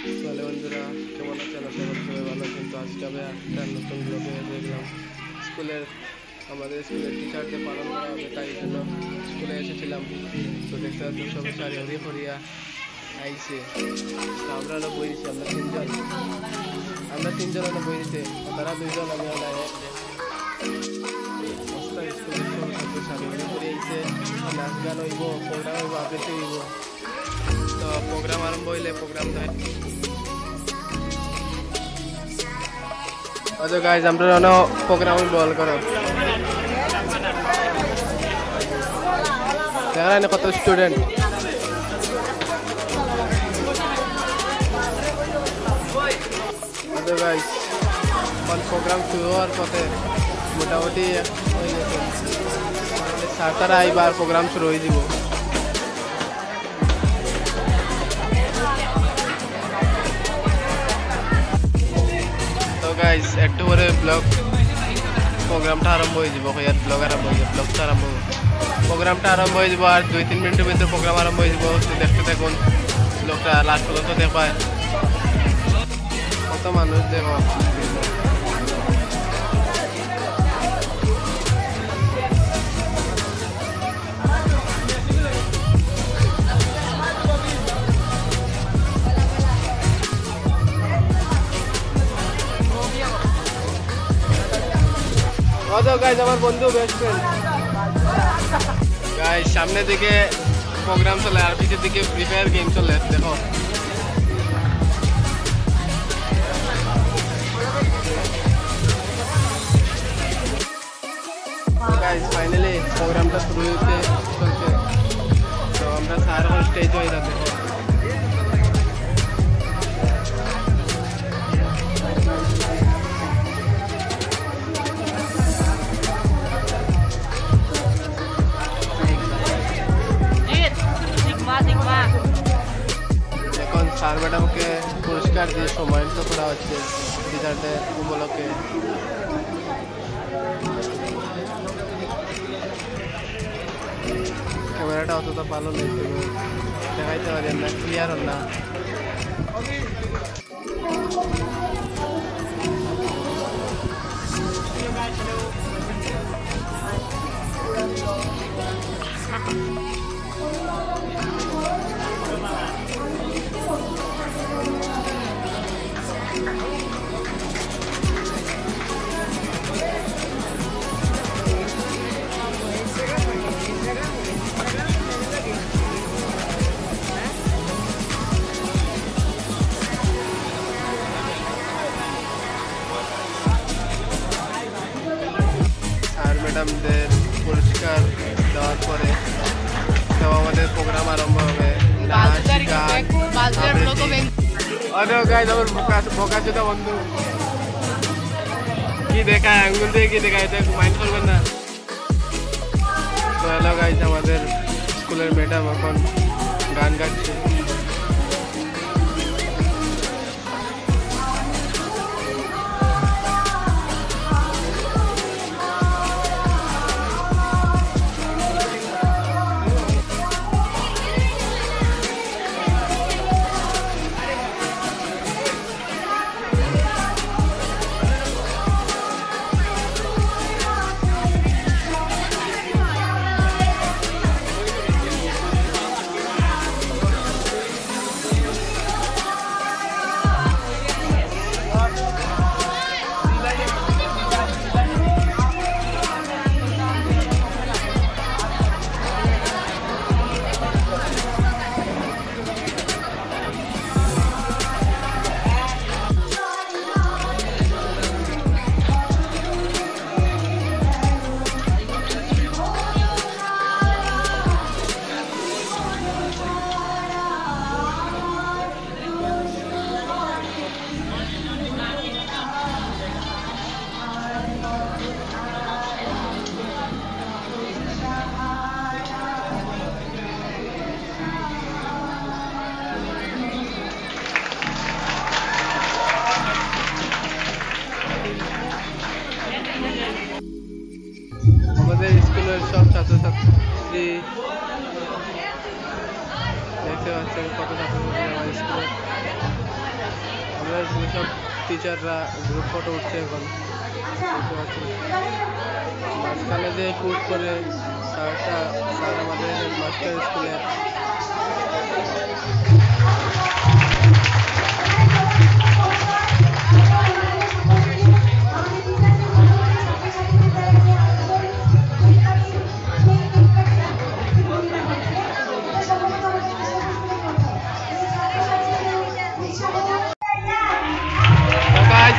তাহলে বন্ধুরা কেমন আছেন? আশা করি সবাই ভালো আছেন। তো আজকে আমি একটা নতুন ব্লগে দেখলাম স্কুলের আমাদের স্কুলের টিচারদের পালন করা হবে, তাই জন্য স্কুলে এসেছিলাম। তো দেখতে পাচ্ছি সবাই সারি হরি হরিয়া আইসে। তো আমরা হলো বই দিচ্ছি, আমরা তিনজন হলো বই দিতে, তারা দুইজন আমি স্কুলের সব ছাত্র সারি হরি হরি আইসে। নাচ গান হইব, প্রোগ্রাম হইব, আবৃত্তি হইব। তো প্রোগ্রাম আরম্ভ হইলে প্রোগ্রাম দেয়। আচ্ছা গাইজ, আমরা প্রোগ্রাম বল করো। দেখা না কত স্টুডেন্ট। আচ্ছা গাইজ, এখন প্রোগ্রাম শুরু হওয়ার পথে মোটামুটি হয়ে গেছে। সাতটার আইবার প্রোগ্রাম শুরু হয়ে যাব। তো গাইজ একটু পরে প্রোগ্রামটা আরম্ভ হয়ে যাব। ব্লগ আরম্ভ হয়ে যাবে, প্রোগ্রামটা আরম্ভ হয়ে যাব। আর 2-3 মিনিটের ভিতরে প্রোগ্রাম আরম্ভ হয়ে যাব। দেখতে থাকুন, ব্লগটা লাস্ট পর্যন্ত দেখায়। কত মানুষ দেখো। গাইজ আমার বন্ধু বেস্ট ফ্রেন্ড। গাইজ সামনের দিকে প্রোগ্রাম চলে আর পিছের দিকে ফ্রি ফায়ার গেম চলে, দেখো। গাইজ ফাইনালি প্রোগ্রামটা শুরু হয়েছে, চলছে। তো আমরা স্যার এখন স্টেজ হয়ে যাবে। এখন স্যার ম্যাডামকে পুরস্কার দিয়ে সম্মানিত করা হচ্ছে টিচারদের উপলক্ষে। ক্যামেরাটা অতটা ভালো নেই, দেখাইতে পারেন না, ক্লিয়ার হল না। ম্যাডামদের পুরস্কার দেওয়ার পরে তো আমাদের প্রোগ্রাম আরম্ভ হবে। বোকা বন্ধু কি দেখায়, আঙ্গুল দিয়ে কি দেখায়, এটা মাইন্ড করবেন না। তো হ্যালো গাইজ, আমাদের স্কুলের ম্যাডাম এখন গান গাচ্ছে। সব টিচাররা গ্রুপ ফটো উঠছে এখন বুঝতে পারছি মাঝখানে যে কুট করে স্যার আমাদের মাস্টার স্কুলে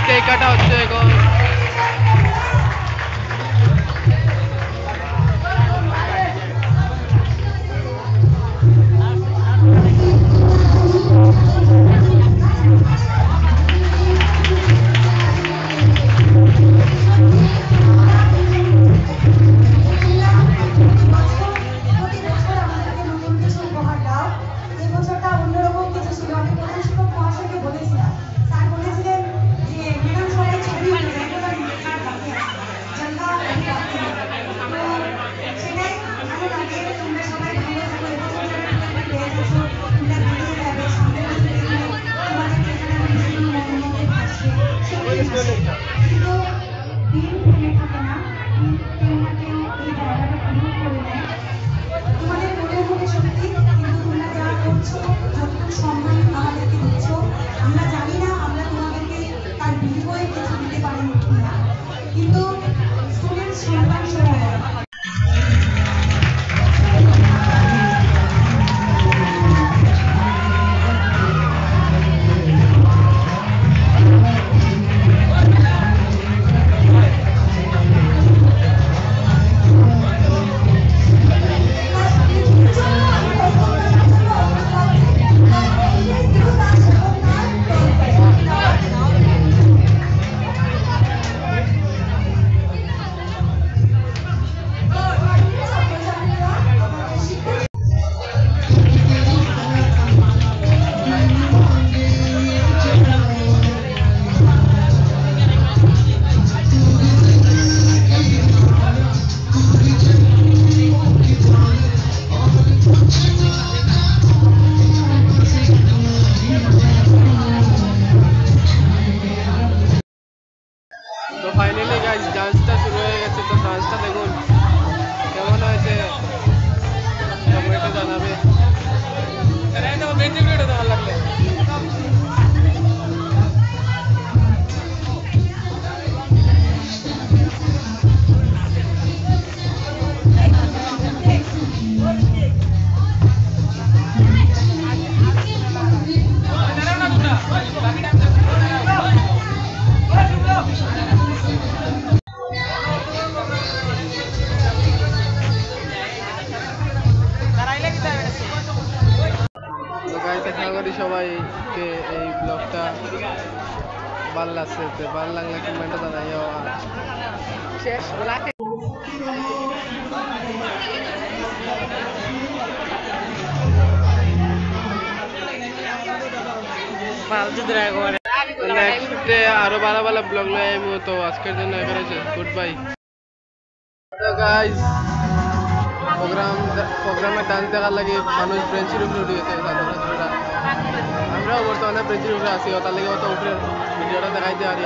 কেক কাটা হচ্ছে এখন তো ফাইনালি গাইস ডান্সটা শুরু হয়ে গেছে তো ডান্সটা দেখুন কেমন হয়েছে কমেন্টে জানাবে ভালো লাগলে আশা করি সবাইকে এই ব্লগটা ভালো লাগছে ভালো লাগলে কমেন্টে জানাইও শেষ নেক্সটে আরো ভালো ভালো ব্লগ নিয়ে আইবো তো আজকের জন্য এখানে গুড বাই গাইস প্রোগ্রামে ডান্স দেখার লাগে মানুষ ব্রেঞ্চের উপরে উঠে গেছে ছাত্রছাত্রীরা আমরাও বর্তমানে ব্রেঞ্চের উপরে আছি তার লাগে অত উপরে ভিডিওটা দেখাইতে পারি